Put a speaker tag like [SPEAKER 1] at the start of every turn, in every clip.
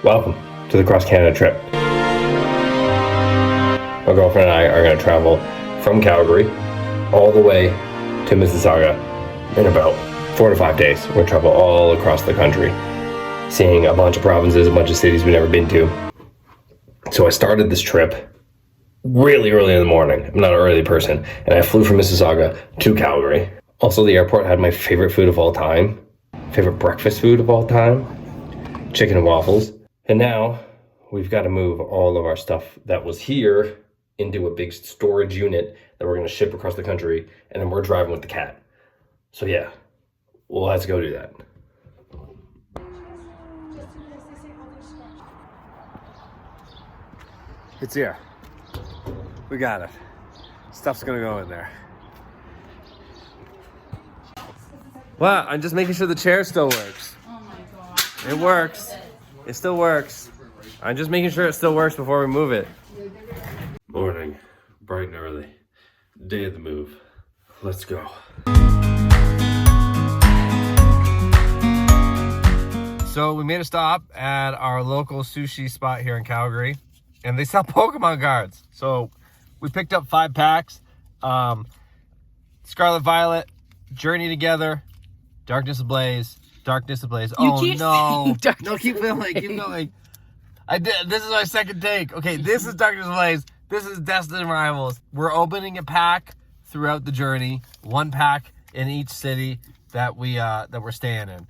[SPEAKER 1] Welcome to the Cross Canada trip. My girlfriend and I are going to travel from Calgary all the way to Mississauga in about 4 to 5 days. We're going to travel all across the country, seeing a bunch of provinces, a bunch of cities we've never been to. So I started this trip really early in the morning. I'm not an early person. And I flew from Mississauga to Calgary. Also, the airport had my favorite food of all time, favorite breakfast food of all time, chicken and waffles. And now we've got to move all of our stuff that was here into a big storage unit that we're going to ship across the country. And then we're driving with the cat. So yeah, well, let's go do that.
[SPEAKER 2] It's here. We got it. Stuff's gonna go in there. Wow, I'm just making sure the chair still works.
[SPEAKER 3] Oh my god.
[SPEAKER 2] It works. It still works. I'm just making sure it still works before we move it.
[SPEAKER 1] Morning, bright and early. Day of the move. Let's go.
[SPEAKER 2] So we made a stop at our local sushi spot here in Calgary, and they sell Pokemon cards. So we picked up 5 packs. Scarlet Violet, Journey Together, Darkness Ablaze, Darkness Ablaze.
[SPEAKER 3] You
[SPEAKER 2] Oh
[SPEAKER 3] keep
[SPEAKER 2] no!
[SPEAKER 3] saying Darkness
[SPEAKER 2] No, keep going, keep going. I did. This is my second take. Okay, this is Darkness Ablaze. This is Destined Rivals. We're opening a pack throughout the journey. 1 pack in each city that we're staying in.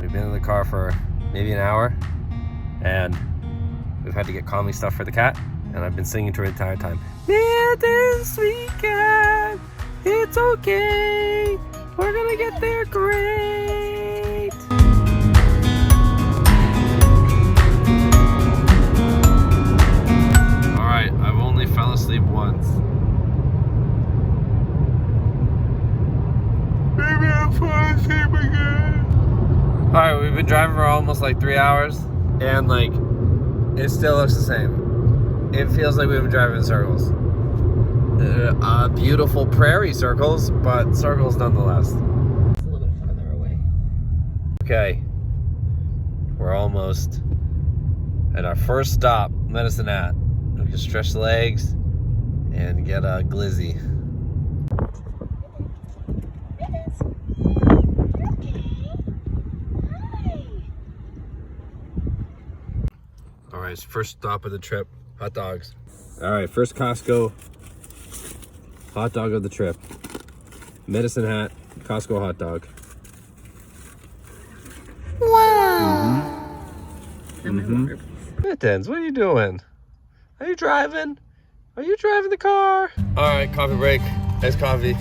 [SPEAKER 2] We've been in the car for maybe an hour, and we've had to get calming stuff for the cat, and I've been singing to her the entire time. This weekend, it's okay. We're gonna get there great. All right, I've only fell asleep once. Maybe I'll fall asleep again. All right, we've been driving for almost like 3 hours, and like, it still looks the same. It feels like we've been driving in circles. Beautiful prairie circles, but circles nonetheless.
[SPEAKER 3] It's a little bit farther away.
[SPEAKER 2] Okay, we're almost at our first stop, Medicine Hat. We can stretch the legs and get a glizzy. All right, first stop of the trip, hot dogs. All right, first Costco hot dog of the trip. Medicine Hat, Costco hot dog.
[SPEAKER 3] Wow.
[SPEAKER 2] Mittens, what are you doing? Are you driving? Are you driving the car? All right, coffee break. Nice coffee.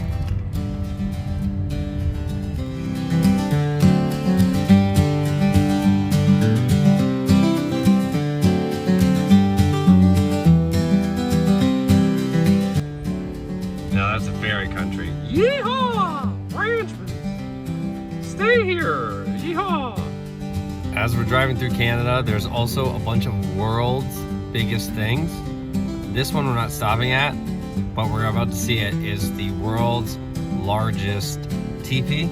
[SPEAKER 2] Now that's a fairy country. Yeehaw! Ranchmen! Stay here! Yeehaw! As we're driving through Canada, there's also a bunch of world's biggest things. This one we're not stopping at, but we're about to see it, is the world's largest teepee.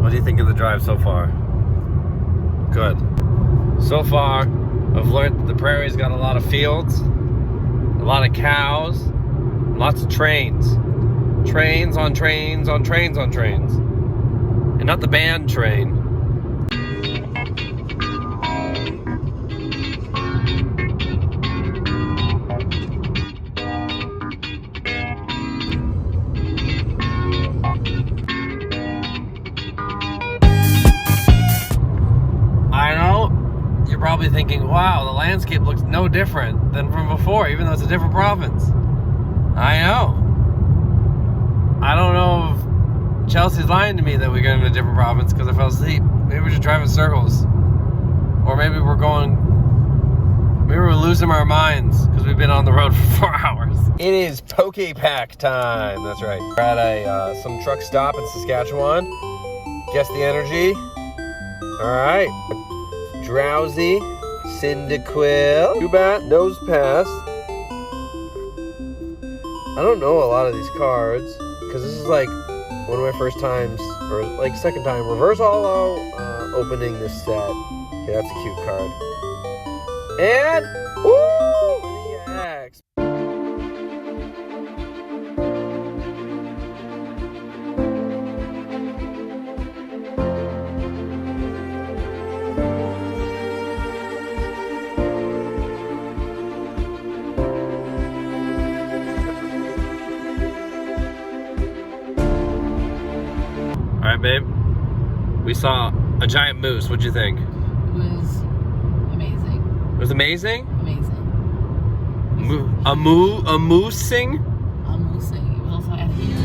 [SPEAKER 2] What do you think of the drive so far? Good. So far, I've learned that the prairie's got a lot of fields, a lot of cows, lots of trains. Trains on trains on trains on trains. And not the band train. I know, you're probably thinking, wow, the landscape looks no different than from before, even though it's a different province. I know. I don't know if Chelsea's lying to me that we got in a different province because I fell asleep. Maybe we're just driving circles. Or maybe we're losing our minds because we've been on the road for 4 hours. It is Poke Pack time. That's right. We're at some truck stop in Saskatchewan. Guess the energy. All right. Drowsy, Cyndaquil, Zubat, Nose Pass. I don't know a lot of these cards because this is like one of my first times, or like second time, reverse holo opening this set. Okay, that's a cute card. And ooh, an EX. All right, babe. We saw a giant moose. What'd you think?
[SPEAKER 3] It was amazing.
[SPEAKER 2] It was amazing?
[SPEAKER 3] Amazing.
[SPEAKER 2] A moosing?
[SPEAKER 3] Amazing. It was also at huge.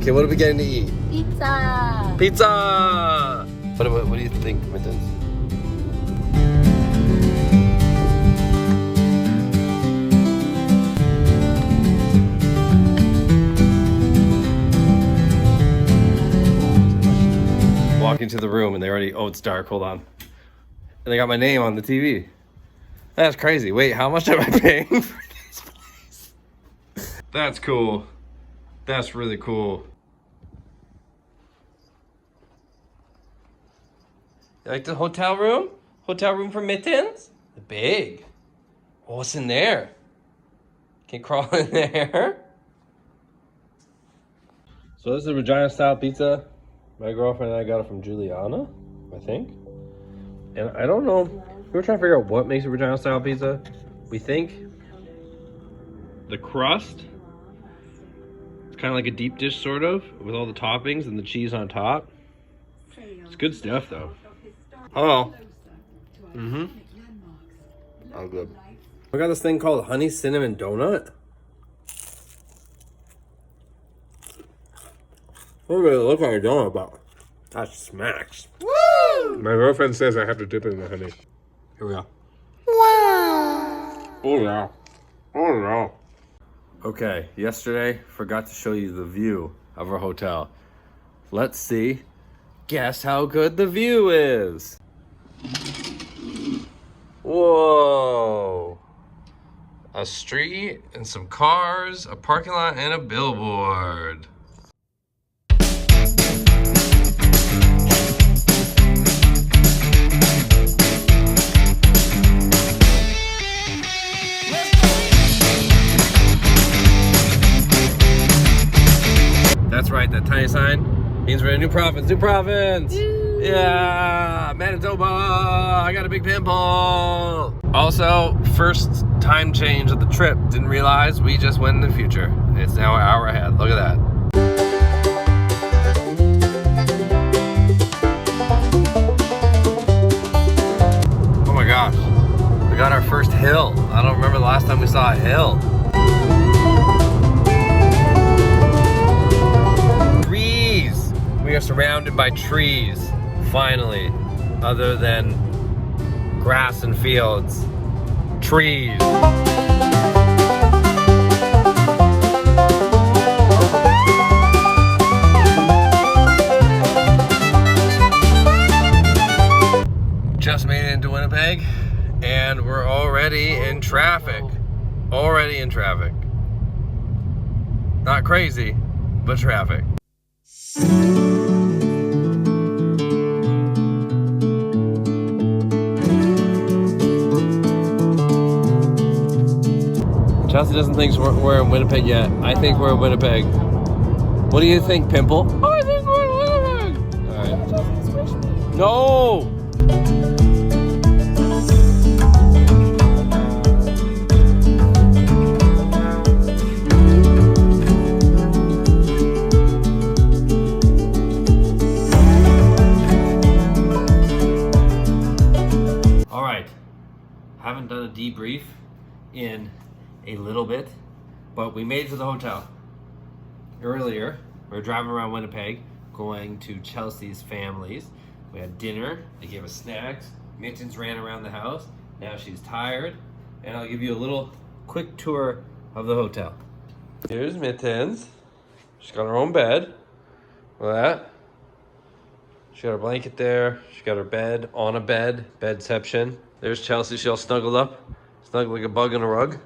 [SPEAKER 2] Okay, what are we getting to eat?
[SPEAKER 3] Pizza.
[SPEAKER 2] Pizza! What do you think, Mittens? Walk into the room and they already, oh, it's dark, hold on. And they got my name on the TV. That's crazy. Wait, how much am I paying for this place? That's cool. That's really cool. You like the hotel room? Hotel room for Mittens? Big. Oh, what's in there? Can you crawl in there? So this is a Regina style pizza. My girlfriend and I got it from Juliana, I think. And I don't know. We were trying to figure out what makes a Regina style pizza. We think the crust, it's kind of like a deep dish sort of, with all the toppings and the cheese on top. It's good stuff though. Hello. Mm-hmm. All good. I got this thing called honey cinnamon donut. Doesn't really look like a donut, but that smacks.
[SPEAKER 4] Woo! My girlfriend says I have to dip it in the honey.
[SPEAKER 2] Here we go.
[SPEAKER 3] Wow.
[SPEAKER 4] Oh yeah. Oh yeah.
[SPEAKER 2] Okay, yesterday forgot to show you the view of our hotel. Let's see. Guess how good the view is. Whoa. A street and some cars, a parking lot, and a billboard. That's right, that tiny sign means we're in a new province. New province! Yeah! Manitoba! I got a big pimple! Also, first time change of the trip. Didn't realize we just went in the future. It's now an hour ahead. Look at that. Oh my gosh. We got our first hill. I don't remember the last time we saw a hill. We are surrounded by trees, finally, other than grass and fields. Trees. Just made it into Winnipeg, and we're already in traffic. Already in traffic. Not crazy, but traffic. Chelsea doesn't think we're in Winnipeg yet. I think we're in Winnipeg. What do you think, Pimple? Oh, I think we're in Winnipeg! Alright. No! Alright. Haven't done a debrief in a little bit, but we made it to the hotel. Earlier, we were driving around Winnipeg, going to Chelsea's family's. We had dinner, they gave us snacks, Mittens ran around the house. Now she's tired, and I'll give you a little quick tour of the hotel. Here's Mittens. She's got her own bed. Look at that. She got her blanket there. She got her bed on a bed. Bedception. There's Chelsea. She all snuggled up. Snuggled like a bug in a rug.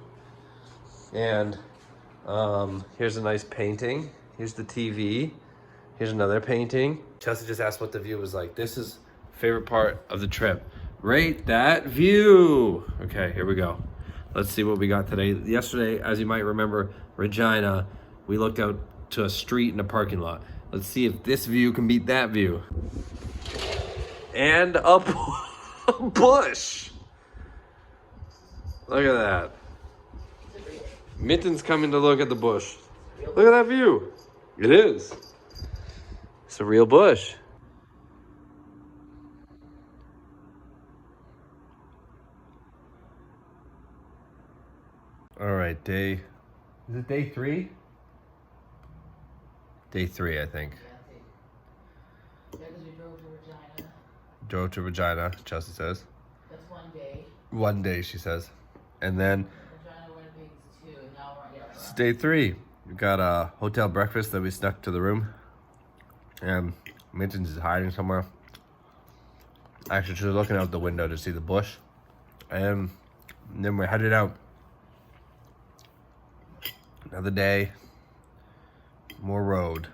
[SPEAKER 2] And here's a nice painting. Here's the TV. Here's another painting. Chelsea just asked what the view was like. This is favorite part of the trip. Rate that view. Okay, here we go. Let's see what we got today. Yesterday, as you might remember, Regina, we looked out to a street and a parking lot. Let's see if this view can beat that view. And a bush. Look at that. Mitten's coming to look at the bush. Look at that view. It is. It's a real bush. All right, is it day 3? Day 3, I think.
[SPEAKER 3] Yeah, because we drove to Regina.
[SPEAKER 2] Drove to Regina, Chelsea says.
[SPEAKER 3] That's one day.
[SPEAKER 2] One day, she says. And then
[SPEAKER 3] Regina, Winnipeg's 2, and now we're on
[SPEAKER 2] it's day 3. We got a hotel breakfast that we snuck to the room. And Mittens is hiding somewhere. Actually, she's looking out the window to see the bush. And then we're headed out. Another day, more road.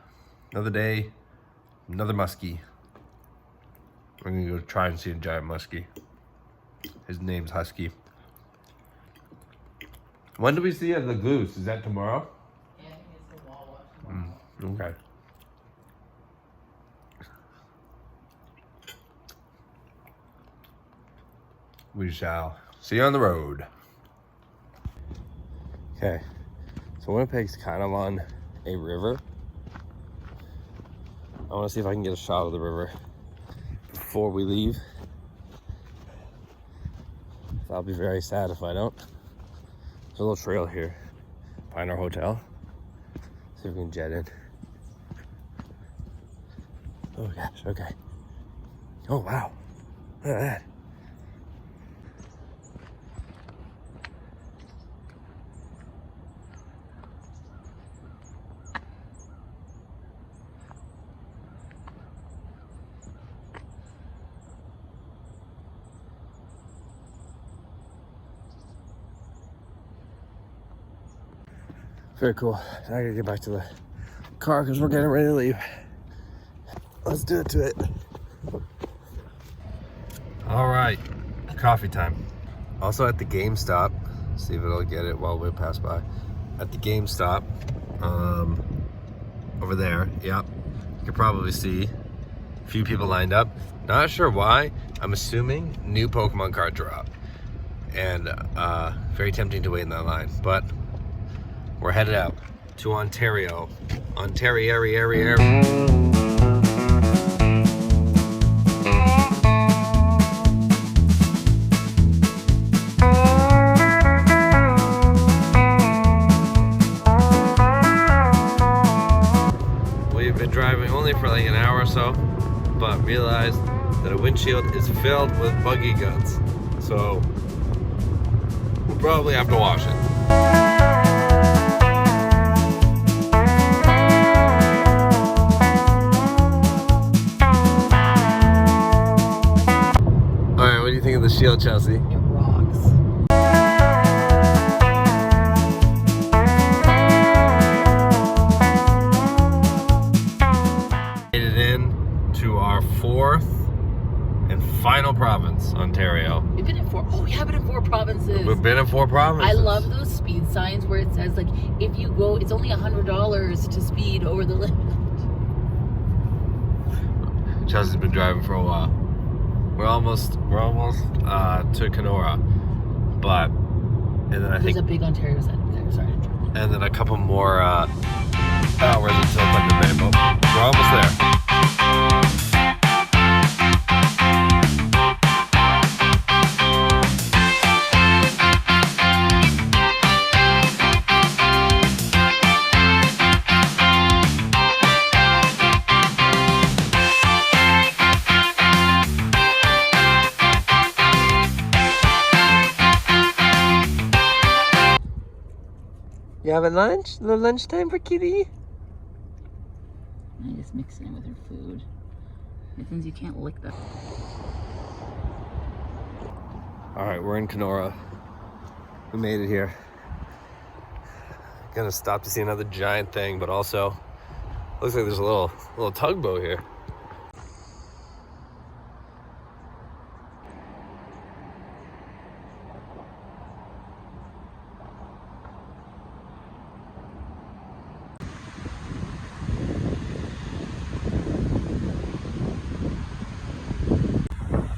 [SPEAKER 2] Another day, another muskie. We're gonna go try and see a giant muskie. His name's Husky. When do we see the goose? Is that tomorrow?
[SPEAKER 3] Yeah, I think it's the wall watch tomorrow.
[SPEAKER 2] Okay. We shall see you on the road. Okay. So Winnipeg's kind of on a river. I want to see if I can get a shot of the river before we leave. I'll be very sad if I don't. There's a little trail here behind our hotel. See if we can jet in. Oh gosh, okay. Oh wow, look at that. Very cool. Now I gotta get back to the car because we're getting ready to leave. Let's do it to it. All right, coffee time. Also at the GameStop, see if it'll get it while we pass by. At the GameStop, over there, yep. You can probably see a few people lined up. Not sure why. I'm assuming new Pokemon card drop. And very tempting to wait in that line, but we're headed out to Ontario. Ontario. We've been driving only for like an hour or so, but realized that a windshield is filled with buggy guts. So we'll probably have to wash it. What do you think of the shield, Chelsea?
[SPEAKER 3] It rocks.
[SPEAKER 2] Made it in to our 4th and final province, Ontario.
[SPEAKER 3] We've been in 4. Oh, we have been in 4 provinces.
[SPEAKER 2] We've been in 4 provinces.
[SPEAKER 3] I love those speed signs where it says like, if you go, it's only $100 to speed over the limit.
[SPEAKER 2] Chelsea's been driving for a while. We're almost to Kenora, but and then I
[SPEAKER 3] There's
[SPEAKER 2] think
[SPEAKER 3] a big Ontario sign there. Sorry to interrupt.
[SPEAKER 2] and then a couple more hours until Thunder Bay, but we're almost there. You having lunch? A little lunchtime for kitty?
[SPEAKER 3] I just mix it in with her food. The things you can't lick them.
[SPEAKER 2] All right, we're in Kenora. We made it here. Gonna stop to see another giant thing, but also looks like there's a little tugboat here.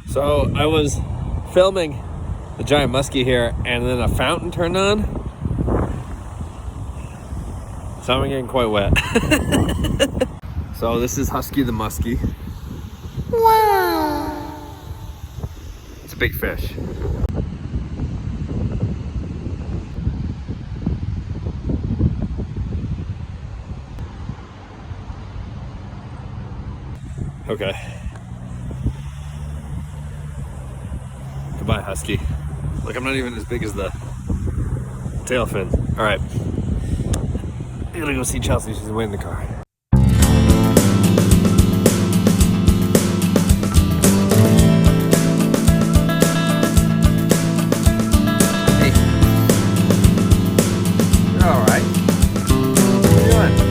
[SPEAKER 2] So I was filming the giant muskie here, and then a fountain turned on. So I'm getting quite wet. So this is Husky the muskie. Wow! It's a big fish. Okay. Goodbye, Husky. Look, I'm not even as big as the tail fin. All right. I'm gonna go see Chelsea. She's waiting in the car. Hey. You're all right. What are you doing?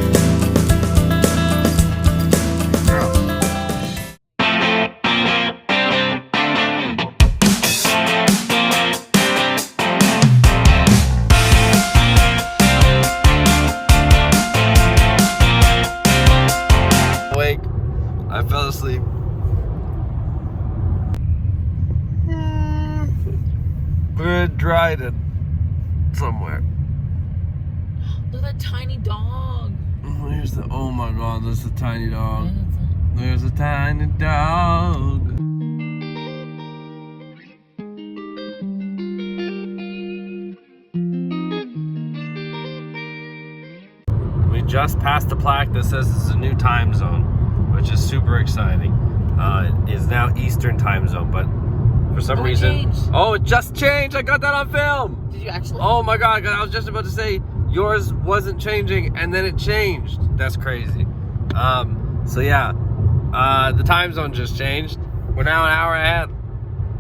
[SPEAKER 2] I fell asleep. We're at Dryden somewhere.
[SPEAKER 3] Look at that tiny dog.
[SPEAKER 2] Where's the? Oh my God! There's a tiny dog. There's a tiny dog. We just passed the plaque that says this is a new time zone, which is super exciting. It is now Eastern time zone, but for some reason...
[SPEAKER 3] Changed.
[SPEAKER 2] Oh, it just changed! I got that on film!
[SPEAKER 3] Did you actually?
[SPEAKER 2] Oh my God, I was just about to say, yours wasn't changing, and then it changed. That's crazy. So yeah, the time zone just changed. We're now an hour ahead.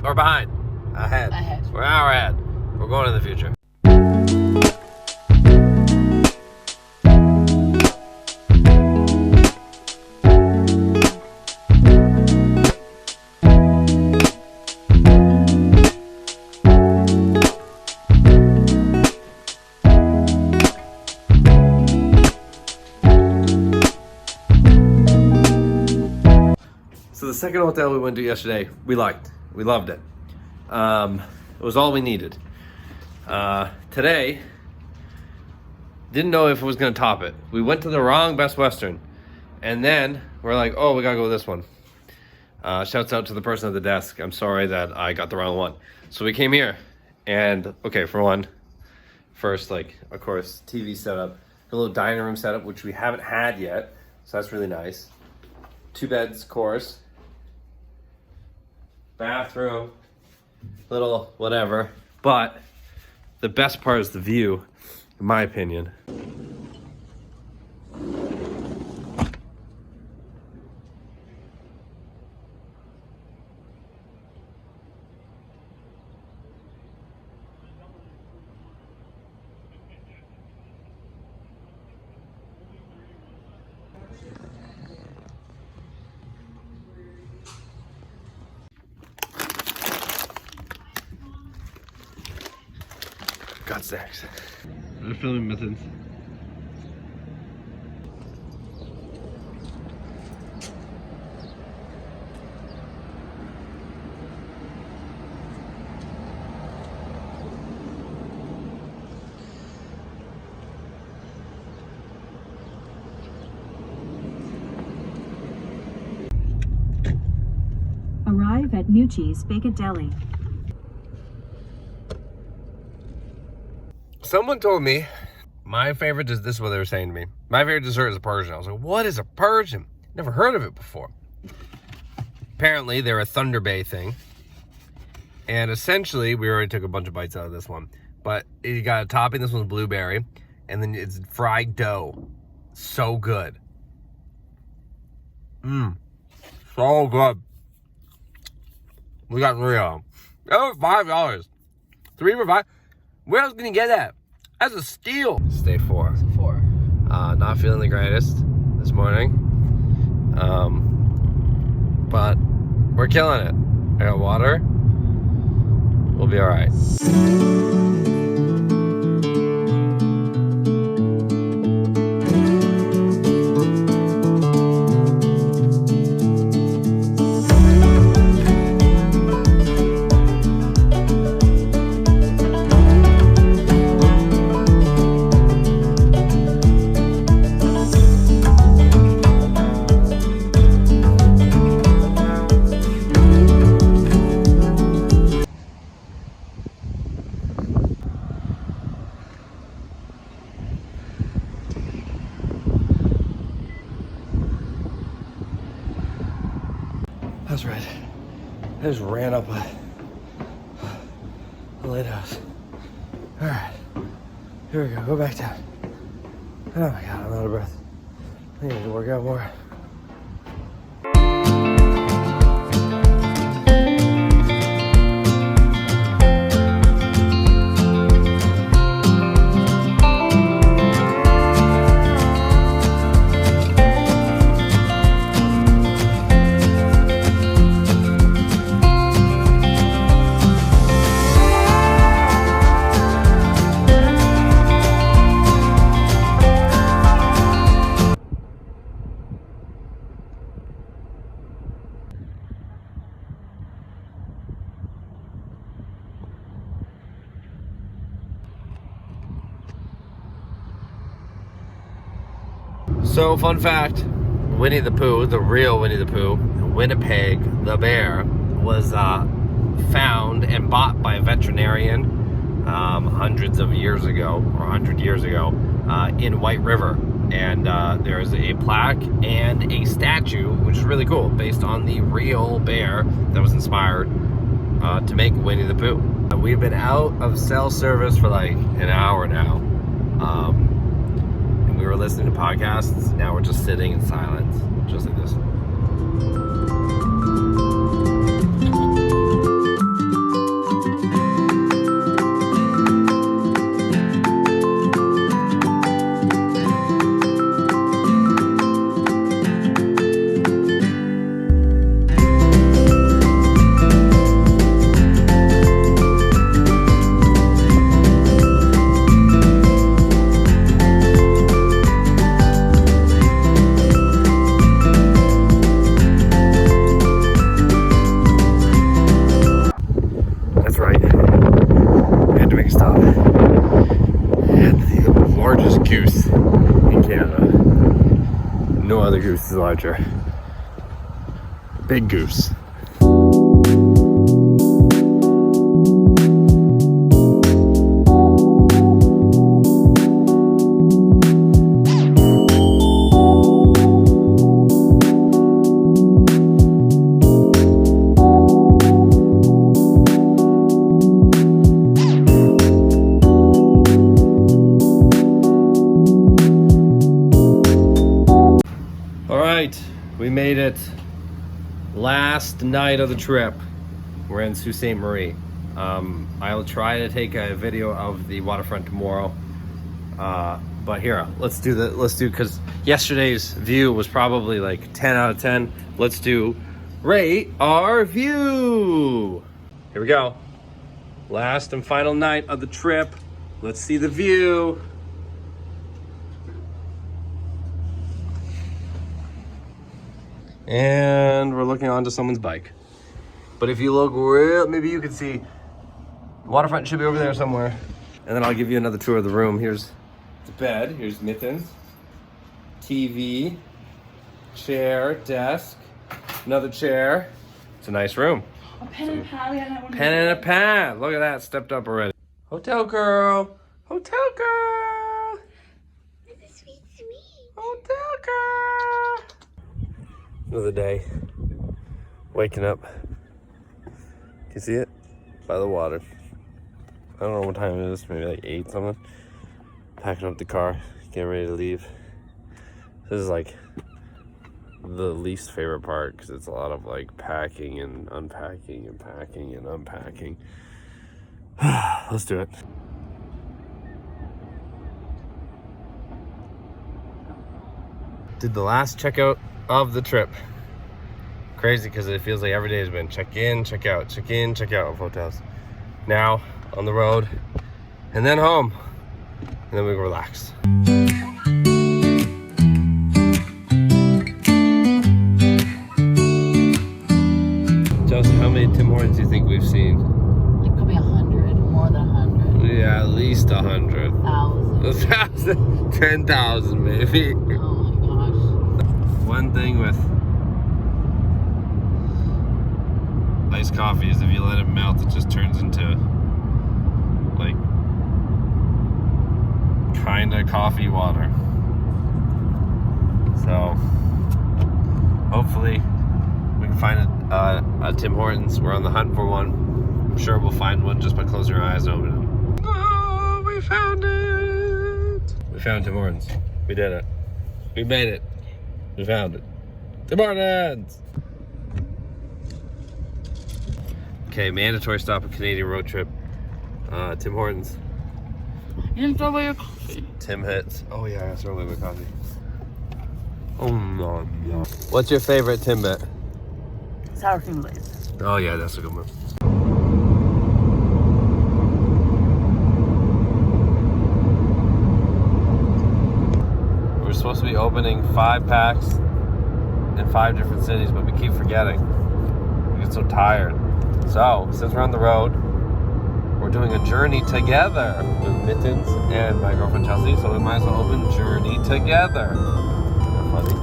[SPEAKER 2] Or behind. Ahead. We're an hour ahead. We're going to the future. So the second hotel we went to yesterday, we liked. We loved it. It was all we needed. Today, didn't know if it was going to top it. We went to the wrong Best Western. And then we're like, oh, we got to go with this one. Shouts out to the person at the desk. I'm sorry that I got the wrong one. So we came here. And, okay, for one, first, like, of course, TV setup. A little dining room setup, which we haven't had yet. So that's really nice. 2 beds, of course. Bathroom. Little whatever. But the best part is the view, in my opinion. God sakes. I'm filming mittens.
[SPEAKER 5] Arrive at Mucci's Bacon Deli.
[SPEAKER 2] Someone told me my favorite is this is what they were saying to me. My favorite dessert is a Persian. I was like, what is a Persian? Never heard of it before. Apparently, they're a Thunder Bay thing. And essentially, we already took a bunch of bites out of this one. But you got a topping. This one's blueberry. and then it's fried dough. So good. So good. We got 3 of them. That was $5. 3 for $5. Where else can you get that? That's a steal. Stay 4.
[SPEAKER 3] 4.
[SPEAKER 2] Not feeling the greatest this morning. But we're killing it. I got water. We'll be all right. That's right. I just ran up a lighthouse. All right, here we go. Go back down. Oh my God, I'm out of breath. I need to work out more. So, fun fact, Winnie the Pooh, the real Winnie the Pooh, Winnipeg the bear, was found and bought by a veterinarian hundreds of years ago, or 100 years ago, in White River. And there is a plaque and a statue, which is really cool, based on the real bear that was inspired to make Winnie the Pooh. We've been out of cell service for like an hour now. We were listening to podcasts. Now we're just sitting in silence, just like this. Goose in Canada. No other goose is larger. Big goose. We made it. Last night of the trip. We're in Sault Ste. Marie. I'll try to take a video of the waterfront tomorrow. But here, because yesterday's view was probably like 10 out of 10. Let's do rate our view. Here we go. Last and final night of the trip. Let's see the view. And we're looking onto someone's bike. But if you look real, maybe you can see the waterfront should be over there somewhere. And then I'll give you another tour of the room. Here's the bed, here's mittens, TV, chair, desk, another chair. It's a nice room.
[SPEAKER 3] A pen and a pad. We had that one.
[SPEAKER 2] Pen and a pad. Look at that, stepped up already. Hotel girl. Hotel girl.
[SPEAKER 3] Sweet, sweet.
[SPEAKER 2] Hotel girl. Another day. Waking up. Can you see it? By the water. I don't know what time it is, maybe like 8 something. Packing up the car, getting ready to leave. This is like the least favorite part because it's a lot of like packing and unpacking and packing and unpacking. Let's do it. Did the last checkout of the trip. Crazy because it feels like every day has been check in, check out of hotels. Now on the road and then home, and then we can relax. Chelsea, how many Tim Hortons do you think we've seen?
[SPEAKER 3] It could be 100, more than 100.
[SPEAKER 2] Yeah, at least 100.
[SPEAKER 3] 1,000.
[SPEAKER 2] 10,000 maybe.
[SPEAKER 3] Oh my gosh.
[SPEAKER 2] One thing with iced coffee is if you let it melt, it just turns into like kind of coffee water. So hopefully we can find a Tim Hortons. We're on the hunt for one. I'm sure we'll find one just by closing our eyes and opening them. Oh, we found it! We found Tim Hortons. We did it. We made it. We found it. Tim Hortons! Okay, mandatory stop, a Canadian road trip. Tim Hortons.
[SPEAKER 3] You didn't throw away your coffee.
[SPEAKER 2] Tim hits. Oh yeah, I gotta throw away my coffee. Oh no, no. What's your favorite Timbit?
[SPEAKER 3] Sour cream glaze.
[SPEAKER 2] Oh yeah, that's a good one. We're supposed to be opening 5 packs in 5 different cities, but we keep forgetting. We get so tired. So, since we're on the road, we're doing a journey together with Mittens and my girlfriend Chelsea, so we might as well open Journey together. Funny.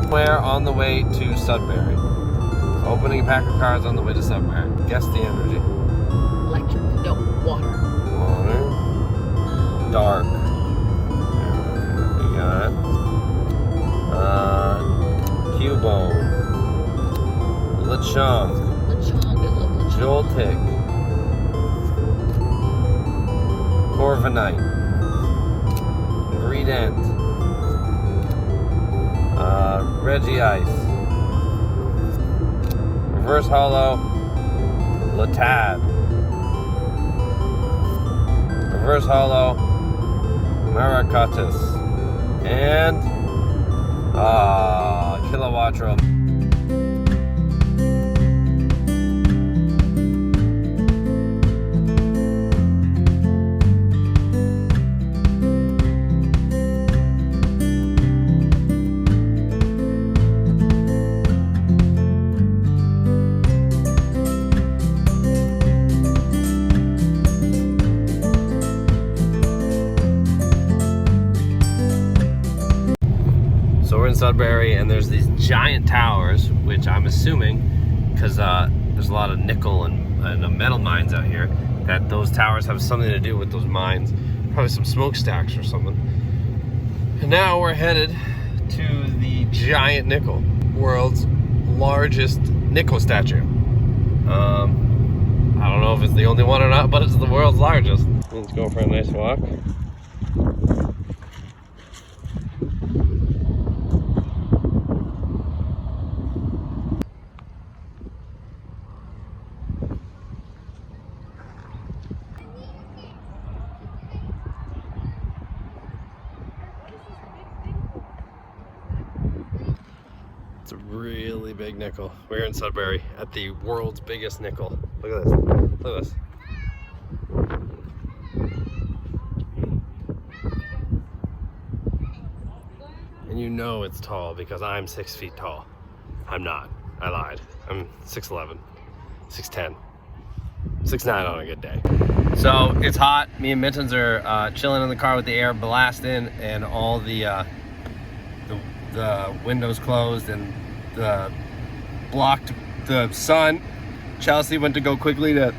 [SPEAKER 2] We're on the way to Sudbury. Opening a pack of cards on the way to Sudbury. Guess the energy.
[SPEAKER 3] Electric. No, water.
[SPEAKER 2] Water. Dark. We got Cubone. Lechonk.
[SPEAKER 3] Lechonk. I love lechonk.
[SPEAKER 2] Joltik. Corviknight. Greedent. Reggie Ice. Reverse Hollow. Latad. Reverse Hollow. Maracatus. And Kilowattrel. We're in Sudbury and there's these giant towers, which I'm assuming, because there's a lot of nickel and metal mines out here, that those towers have something to do with those mines. Probably some smokestacks or something. And now we're headed to the giant nickel, world's largest nickel statue. I don't know if it's the only one or not, but it's the world's largest. Let's go for a nice walk. It's a really big nickel. We're in Sudbury at the world's biggest nickel. Look at this. Look at this. And you know it's tall because I'm 6 feet tall. I'm not. I lied. I'm 6'11", 6'10", 6'9" on a good day. So it's hot. Me and Mittens are chilling in the car with the air blasting and all the windows closed and blocked the sun. Chelsea went to go quickly to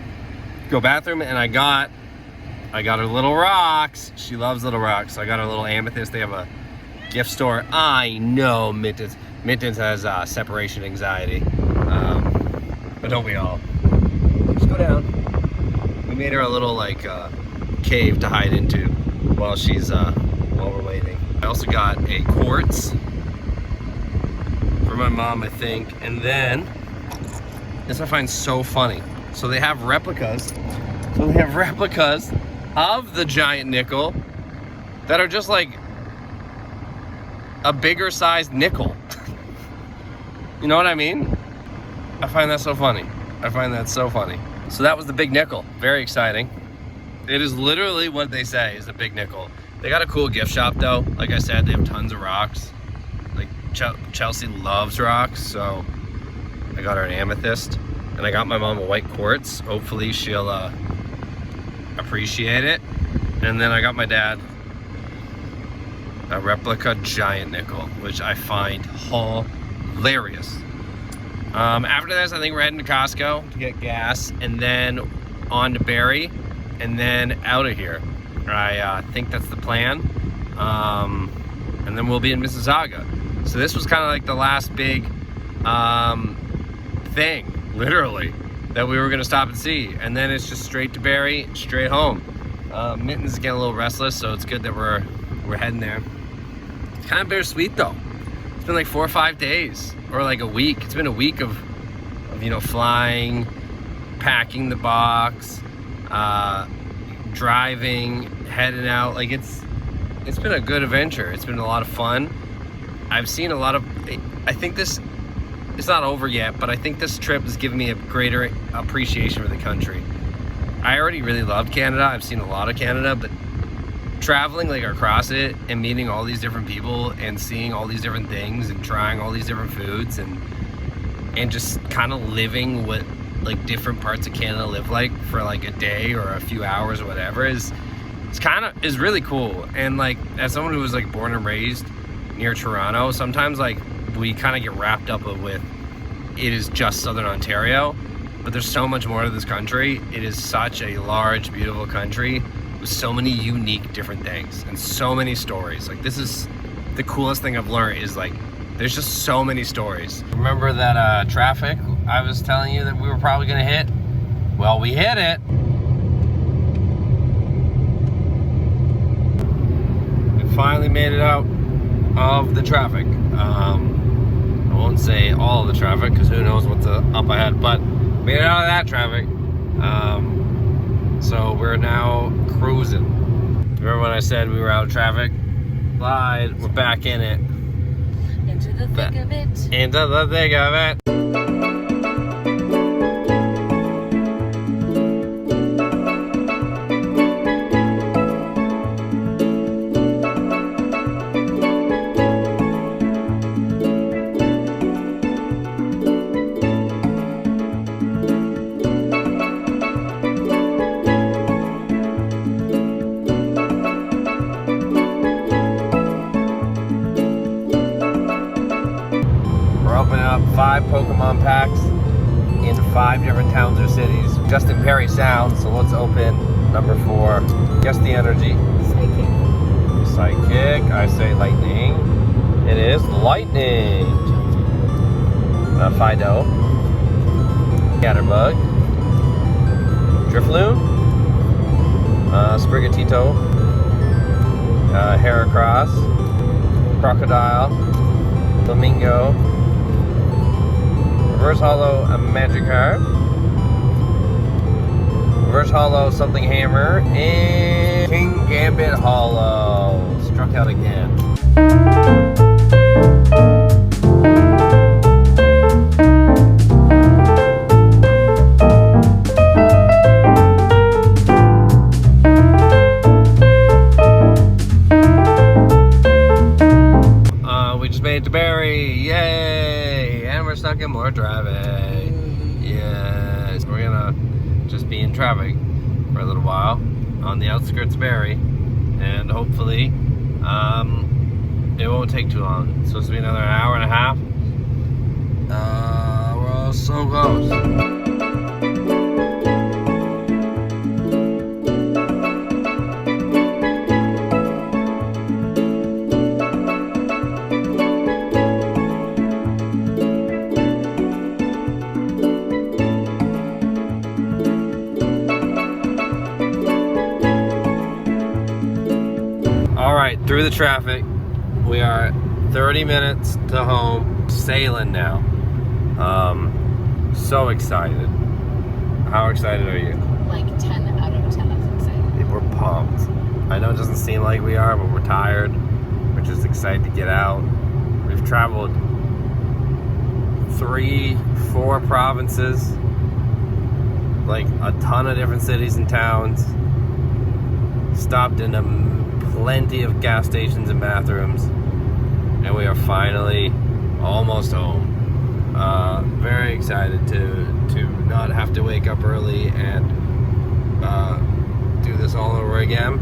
[SPEAKER 2] go bathroom, and I got her little rocks. She loves little rocks. So I got her little amethyst. They have a gift store. I know Mittens has separation anxiety, but don't we all? Just go down. We made her a little like cave to hide into. while we're waiting. I also got a quartz for my mom, I think. And then, this I find so funny. So they have replicas. Of the giant nickel that are just like a bigger sized nickel. You know what I mean? I find that so funny. So that was the big nickel. Very exciting. It is literally what they say is a big nickel. They got a cool gift shop though. Like I said, they have tons of rocks. Like Chelsea loves rocks, so I got her an amethyst. And I got my mom a white quartz. Hopefully she'll appreciate it. And then I got my dad a replica giant nickel, which I find hilarious. After this, I think we're heading to Costco to get gas, and then on to Barrie, and then out of here. I think that's the plan. And then we'll be in Mississauga. So this was kind of like the last big thing, literally, that we were gonna stop and see. And then it's just straight to Barrie, straight home. Mitten's getting a little restless, so it's good that we're heading there. It's kind of bittersweet though. It's been like 4 or 5 days, or like a week. It's been a week of you know, flying, packing the box, driving, heading out. Like it's been a good adventure. It's been a lot of fun. I've seen a lot of, I think this, it's not over yet, but I think this trip has given me a greater appreciation for the country. I already really loved Canada. I've seen a lot of Canada, but traveling like across it and meeting all these different people and seeing all these different things and trying all these different foods and just kind of living what like different parts of Canada live like for like a day or a few hours or whatever is really cool. And like as someone who was like born and raised near Toronto, sometimes like we kind of get wrapped up with it is just Southern Ontario, but there's so much more to this country. It is such a large, beautiful country with so many unique different things and so many stories. Like this is the coolest thing I've learned is like there's just so many stories. Remember that traffic I was telling you that we were probably gonna hit? Well, we hit it. We finally made it out of the traffic. I won't say all of the traffic because who knows what's up ahead, but made it out of that traffic. So we're now cruising. Remember when I said we were out of traffic? Lied, we're back in it.
[SPEAKER 3] Into the thick of it.
[SPEAKER 2] Into the thick of it. Opening up 5 Pokemon packs in 5 different towns or cities. Just in Parry Sound, so let's open number 4. Guess the energy. Psychic. I say lightning. It is lightning. Fido. Scatterbug. Drifloon. Sprigatito. Heracross. Crocodile. Flamingo. Reverse Hollow, a Magikarp. Reverse Hollow, something Hammer. And King Gambit Hollow. Struck out again. We just made it to Barrie. Yay! And we're stuck in more driving. Yes, we're gonna just be in traffic for a little while on the outskirts of Barrie, and hopefully it won't take too long. It's supposed to be another hour and a half. We're so close. right, through the traffic. We are 30 minutes to home, sailing now. So excited. How excited are you?
[SPEAKER 3] Like 10 out of 10. I'm excited.
[SPEAKER 2] We're pumped. I know it doesn't seem like we are, but we're tired. We're just excited to get out. We've traveled 3-4 provinces, like a ton of different cities and towns. Stopped in plenty of gas stations and bathrooms, and we are finally almost home. Very excited to not have to wake up early and do this all over again.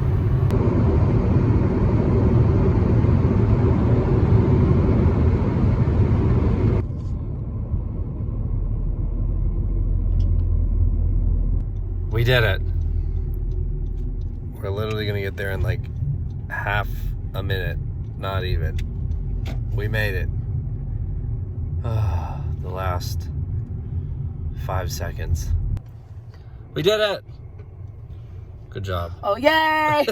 [SPEAKER 2] We did it. We're literally gonna get there in like half a minute, not even. We made it. The last 5 seconds. We did it! Good job.
[SPEAKER 3] Oh, yay!